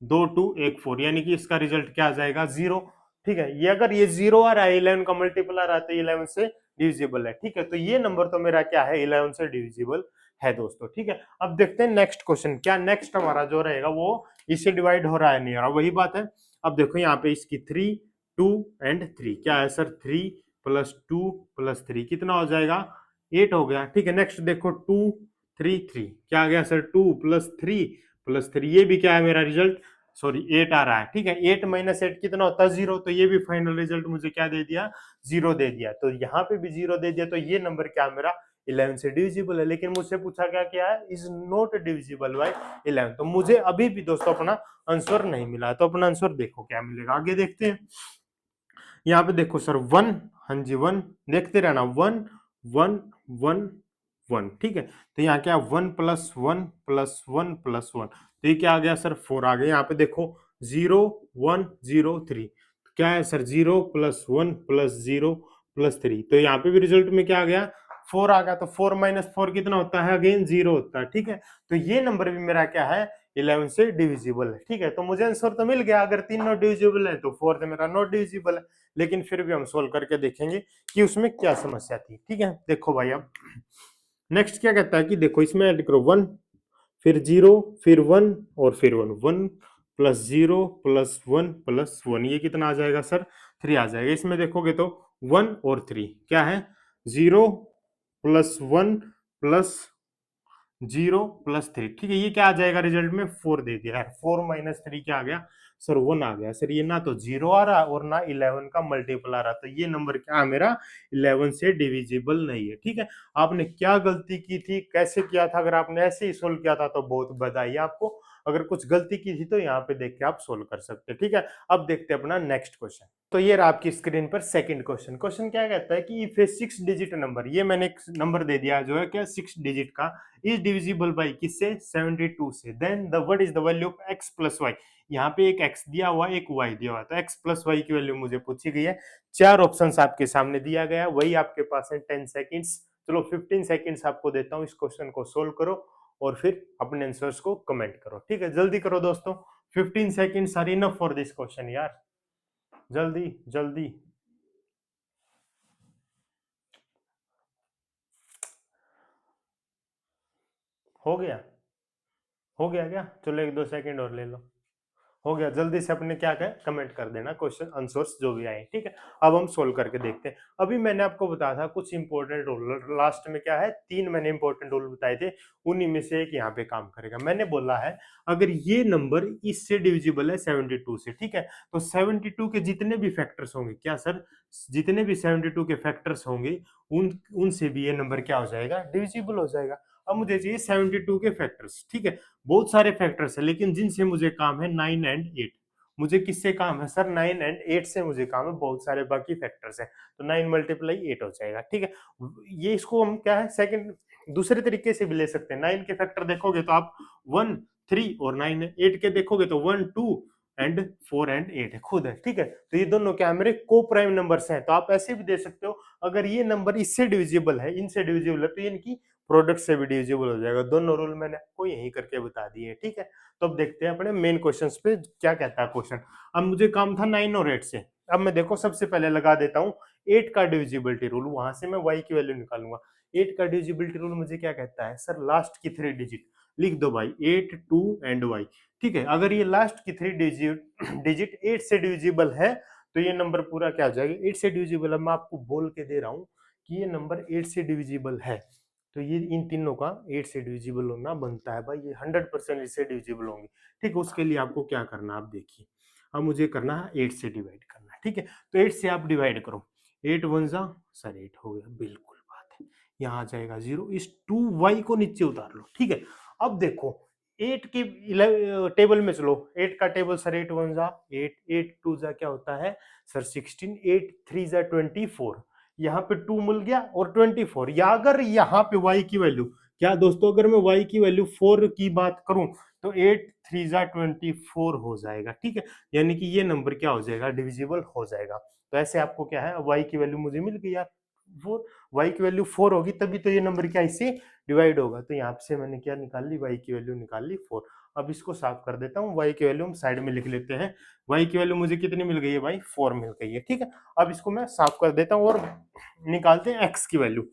2 2 1 4, यानी कि इसका रिजल्ट क्या आ जाएगा 0, ठीक है। ये अगर ये 0 आ रहा है 11 का मल्टीपल आ रहा है तो 11 से डिविजिबल है, ठीक है। तो ये नंबर तो मेरा क्या है 11 से डिविजिबल है दोस्तों, ठीक है। अब देखते हैं नेक्स्ट क्वेश्चन, क्या नेक्स्ट हमारा जो रहेगा वो इससे डिवाइड हो रहा है नहीं हो रहा, वही बात है। अब देखो यहाँ पे इसकी 3 2 एंड 3, क्या है सर 3 + 2 + 3 कितना हो जाएगा 8 हो गया, ठीक है। नेक्स्ट देखो 2 3 3, क्या आ गया सर 2 + 3 + 3, ये भी क्या है मेरा रिजल्ट, सॉरी 8 आ रहा है, ठीक है। 8 - 8 कितना होता है 0, तो ये भी फाइनल रिजल्ट मुझे क्या दे दिया 0 दे दिया। तो यहाँ पे भी 0 दे दिया, तो ये नंबर क्या मेरा 11 से डिविजिबल है। लेकिन मुझसे पूछा गया क्या है, इज नॉट डिविजिबल बाय 11। तो मुझे अभी भी दोस्तों अपना आंसर नहीं मिला, तो अपना आंसर देखो क्या मिलेगा, आगे देखते हैं। यहाँ पे देखो सर 1, हाँ जी 1, देखते रहना 1 1 1 1, ठीक है। तो यहाँ क्या 1 + 1 + 1 + 1, तो ये क्या आ गया सर 4 आ गया। यहाँ पे देखो 0 1 0 3, क्या है सर 0 + 1 + 0 + 3, तो यहाँ पे भी रिजल्ट में क्या आ गया 4 आ गया। तो 4 - 4 कितना होता है, अगेन 0 होता है, ठीक है। तो ये नंबर भी मेरा क्या है 11 से डिविजिबल है, ठीक है। तो मुझे आंसर तो मिल गया, अगर 3 नॉट डिविजिबल है तो 4 तो मेरा नॉट डिविजिबल है। लेकिन फिर भी हम सोल्व करके देखेंगे कि उसमें क्या समस्या थी, ठीक है। देखो भाई अब नेक्स्ट क्या कहता है कि देखो इसमें ऐड करो 1, फिर 0, फिर 1 और फिर 1, 1 प्लस 0 प्लस 1 प्लस 1, ये कितना आ जाएगा सर? 3 आ जाएगा। इसमें देखोगे तो 1 और 3 क्या है? 0 प्लस 1 प्लस 0 प्लस 3, ठीक है। ये क्या आ जाएगा रिजल्ट में? 4 दे दिया है। 4 - 3 क्या आ गया सर? 1 आ गया सर। ये ना तो 0 आ रहा और ना 11 का मल्टीपल आ रहा, तो ये नंबर क्या है मेरा? 11 से डिविजिबल नहीं है, ठीक है। आपने क्या गलती की थी, कैसे किया था? अगर आपने ऐसे ही सोल्व किया था तो बहुत बधाई आपको। अगर कुछ गलती की थी तो यहाँ पे देख के आप सोल्व कर सकते हैं, ठीक है। अब देखते हैं अपना नेक्स्ट क्वेश्चन। तो ये रहा आपकी स्क्रीन पर सेकंड क्वेश्चन। क्वेश्चन क्या कहता है कि इफ ए 6 डिजिट नंबर, ये मैंने एक नंबर दे दिया जो है क्या 6 डिजिट का, इज डिविजिबल बाई किससे? 72 से, then the what is the value of x plus y. यहाँ पे एक x दिया हुआ, एक y दिया हुआ, तो x प्लस वाई की वैल्यू मुझे पूछी गई है। 4 ऑप्शंस आपके सामने दिया गया है, वही आपके पास है 10 सेकंड्स। चलो 15 सेकंड्स आपको देता हूँ, इस क्वेश्चन को सोल्व करो और फिर अपने आंसर्स को कमेंट करो, ठीक है। जल्दी करो दोस्तों, 15 seconds are enough for this question यार, जल्दी जल्दी। हो गया? हो गया क्या? चलो 1-2 सेकंड और ले लो। हो गया? जल्दी से अपने क्या कहें कमेंट कर देना क्वेश्चन आंसर्स जो भी आए, ठीक है। अब हम सोल्व करके देखते हैं। अभी मैंने आपको बताया था कुछ इंपॉर्टेंट रूल, लास्ट में क्या है 3 मैंने इंपॉर्टेंट रूल बताए थे, उन्हीं में से एक यहाँ पे काम करेगा। मैंने बोला है अगर ये नंबर इससे डिविजिबल है 72 से, ठीक है, तो 72 के जितने भी फैक्टर्स होंगे, क्या सर? जितने भी 72 के फैक्टर्स होंगे उनसे भी ये नंबर क्या हो जाएगा? डिविजिबल हो जाएगा। अब मुझे चाहिए 72 के फैक्टर्स, ठीक है। बहुत सारे फैक्टर्स है लेकिन जिनसे मुझे काम है 9 एंड 8। मुझे किससे काम है सर? 9 एंड 8 से मुझे काम है, बहुत सारे बाकी फैक्टर्स है, तो 9 मल्टीप्लाई 8 हो जाएगा, ठीक है। ये इसको हम क्या है सेकंड दूसरे तरीके से भी ले सकते हैं। 9 के फैक्टर देखोगे तो आप 1 3 और 9 है, 8 के देखोगे तो 1 2 एंड 4 एंड 8 है, खुद है, ठीक है। तो ये दोनों क्या है मेरे को प्राइम नंबर्स हैं, तो आप ऐसे भी दे सकते हो अगर ये नंबर इससे डिविजिबल है, इनसे डिविजिबल है, तो ये इनकी प्रोडक्ट से भी डिविजिबल हो जाएगा। दोनों रूल मैंने आपको यही करके बता दिए, ठीक है। तो अब देखते हैं अपने मेन क्वेश्चंस पे क्या कहता है क्वेश्चन। अब मुझे काम था 9 और 8 से। अब मैं देखो सबसे पहले लगा देता हूँ 8 का डिविजिबिलिटी रूल, वहां से मैं y की वैल्यू निकालूंगा। 8 का डिविजिबिलिटी रूल मुझे क्या कहता है सर? लास्ट की 3 डिजिट लिख दो भाई, 8 2 एंड y, ठीक है। अगर ये लास्ट की 3 डिजिट 8 से डिविजिबल है तो ये नंबर पूरा क्या हो जाएगा? 8 से डिविजिबल है। मैं आपको बोल के दे रहा हूँ कि ये नंबर 8 से डिविजिबल है, तो ये इन तीनों का 8 से डिविजिबल होना बनता है भाई, ये 100% इससे डिविजिबल होंगे, ठीक है। उसके लिए आपको क्या करना है आप देखिए, अब मुझे करना है 8 से डिवाइड करना है, ठीक है। तो 8 से आप डिवाइड करो, 8 1 जा सर 8 हो गया, बिल्कुल बात है। यहाँ आ जाएगा 0, इस 2y को नीचे उतार लो, ठीक है। अब देखो 8 के टेबल में चलो, 8 का टेबल सर 8 1 जा 8, 8 2 जा क्या होता है सर 16, 8 3 जा 24, यहाँ पे 2 मिल गया और 24, या अगर यहाँ पे y की वैल्यू क्या दोस्तों, अगर मैं y की वैल्यू 4 की बात करूं तो 8 3 जा 24 हो जाएगा, ठीक है। यानी कि ये नंबर क्या हो जाएगा? डिविजिबल हो जाएगा। तो ऐसे आपको क्या है y की वैल्यू मुझे मिल गई यार 4, y की वैल्यू 4 होगी तभी तो ये नंबर क्या इससे डिवाइड होगा। तो यहाँ से मैंने क्या निकाल ली? y की वैल्यू निकाल ली 4। अब इसको साफ कर देता हूँ, y की वैल्यू हम साइड में लिख लेते हैं। y की वैल्यू मुझे कितनी मिल गई है भाई? 4 मिल गई है, ठीक है। अब इसको मैं साफ कर देता हूँ और निकालते हैं x की वैल्यू।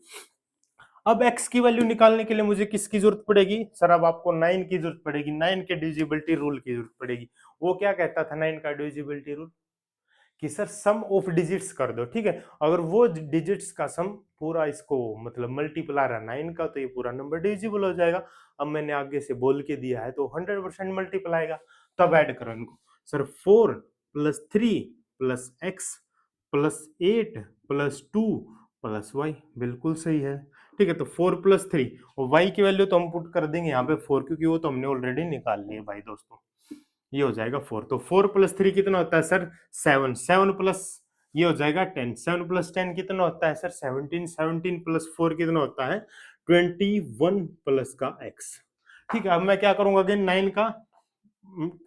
अब x की वैल्यू निकालने के लिए मुझे किसकी जरूरत पड़ेगी सर? अब आपको 9 की जरूरत पड़ेगी, 9 के डिविजिबिलिटी रूल की जरूरत पड़ेगी। वो क्या कहता था 9 का डिविजिबिलिटी रूल? कि सर सम ऑफ डिजिट्स कर दो, ठीक है। अगर वो डिजिट्स का सम पूरा इसको मतलब मल्टीपल आ रहा 9 का, तो ये पूरा नंबर डिविजिबल हो जाएगा। अब मैंने आगे से बोल के दिया है तो 100% मल्टीपल आएगा। तब ऐड करो इनको sir, 4 plus 3 plus x plus 8 plus 2 plus y, बिल्कुल सही है, ठीक है। तो 4 प्लस 3 और वाई की वैल्यू तो हम पुट कर देंगे यहाँ पे 4, क्योंकि वो तो हमने ऑलरेडी निकाल ली है भाई दोस्तों। ये हो जाएगा 4, तो 4 प्लस 3 कितना होता है सर? 7, 7 प्लस ये हो जाएगा 10, 7 प्लस 10 कितना होता है सर? 17, 17 प्लस 4 कितना होता है? 21 प्लस का x, ठीक है। अब मैं क्या करूंगा अगेन 9 का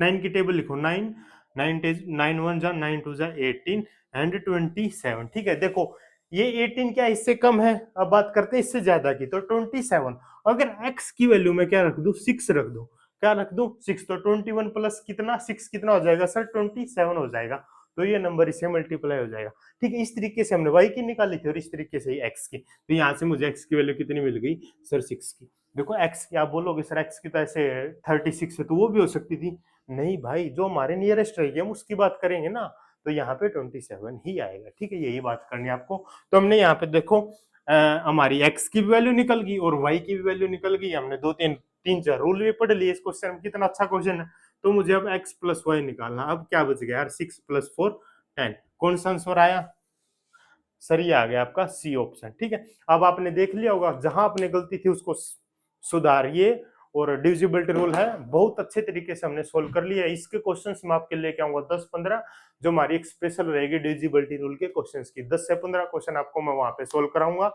9 की टेबल लिखो, 9 9 9 1 जा 9 2 जा 18 एंड 27, ठीक है। देखो ये 18 क्या इससे कम है, अब बात करते हैं इससे ज्यादा की, तो 27। अगर x की वैल्यू में क्या रख दू? 6 रख दो, क्या रख दो? 6, तो 21 प्लस कितना 6 कितना हो जाएगा सर? 27 हो जाएगा। तो ये नंबर इससे मल्टीप्लाई हो जाएगा। ठीक है, इस तरीके से हमने y की निकाली थी और इस तरीके से ही x की। तो यहाँ से मुझे x की वैल्यू कितनी मिल गई सर 6 की। देखो x की आप बोलोगे सर x की तो ऐसे 36 है तो वो भी हो सकती थी। नहीं भाई, जो हमारे नियरेस्ट रहेगी हम उसकी बात करेंगे ना, तो यहाँ पे 27 ही आएगा। ठीक है, यही बात करनी है आपको। तो हमने यहाँ पे देखो हमारी x की भी वैल्यू निकल गई और y की भी वैल्यू निकल गई। हमने दो तीन तीन चार रूल भी पढ़ लिए इस क्वेश्चन में, कितना अच्छा क्वेश्चन है। तो मुझे अब x प्लस वाई निकालना। अब क्या बच गया यार, 6 प्लस 4 10। कौन सा आंसर आया सर, ये आ गया आपका सी ऑप्शन। ठीक है, अब आपने देख लिया होगा जहां आपने गलती थी उसको सुधारिए। और डिविजिबिलिटी रूल है, बहुत अच्छे तरीके से हमने सोल्व कर लिया। इसके क्वेश्चंस मैं आपके लेके आऊंगा 10-15, जो हमारी एक स्पेशल रहेगी डिविजिबिलिटी रूल के क्वेश्चंस की। 10 से 15 क्वेश्चन आपको मैं वहां पे सोल्व कराऊंगा।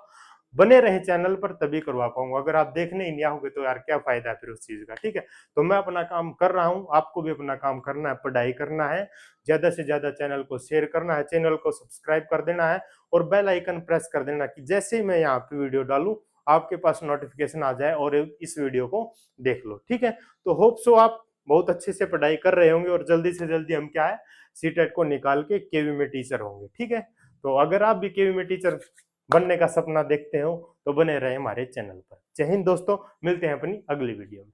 बने रहे चैनल पर तभी करवा पाऊंगा, अगर आप देखने ही नहीं आओगे तो यार क्या फायदा है फिर उस चीज का। ठीक है, तो मैं अपना काम कर रहा हूँ, आपको भी अपना काम करना है, पढ़ाई करना है, ज्यादा से ज्यादा चैनल को शेयर करना है, चैनल को सब्सक्राइब कर देना है और बेल आइकन प्रेस कर देना कि जैसे ही मैं यहाँ पे वीडियो डालूं आपके पास नोटिफिकेशन आ जाए और इस वीडियो को देख लो। ठीक है, तो होप सो आप बहुत अच्छे से पढ़ाई कर रहे होंगे और जल्दी से जल्दी हम क्या है सीटेट को निकाल के केवी में टीचर होंगे। ठीक है, तो अगर आप भी केवी में टीचर बनने का सपना देखते हो तो बने रहे हमारे चैनल पर। जय हिंद दोस्तों, मिलते हैं अपनी अगली वीडियो में।